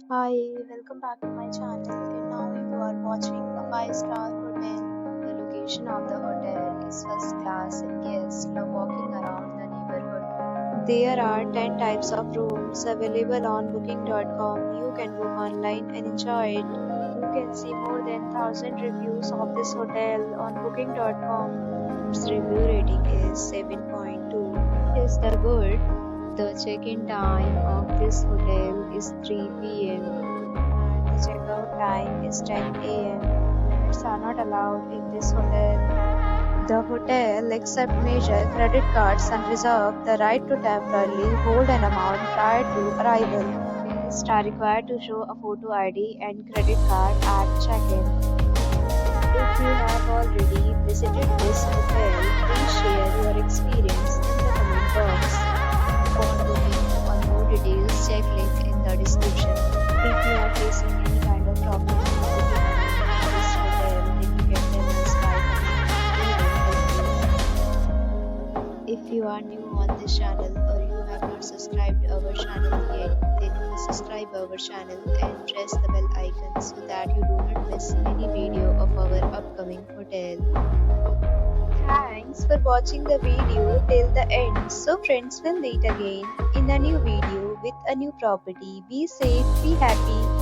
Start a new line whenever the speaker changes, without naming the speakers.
Hi, welcome back to my channel. And now you are watching a 5-star hotel. The location of the hotel is first class and guests love walking around the neighborhood. There are 10 types of rooms available on booking.com. You can book online and enjoy it. You can see more than 1,000 reviews of this hotel on booking.com. Its review rating is 7.2. Is the good? The check-in time of this hotel is 3 p.m. and the check-out time is 10 a.m. Pets are not allowed in this hotel. The hotel accepts major credit cards and reserves the right to temporarily hold an amount prior to arrival. Guests are required to show a photo ID and credit card at check-in. If you have already visited this hotel, please share your experience in the comment box. For booking or more details, check link in the description. If you are facing any kind of problem in booking a room in this hotel, then you can tell us by comment. We will help you. If you are new on this channel or you have not subscribed our channel yet, then please subscribe our channel and press the bell icon so that you do not miss any video of our upcoming hotel. Thanks for watching the video till the end. So friends, will meet again in a new video with a new property. Be safe, be happy.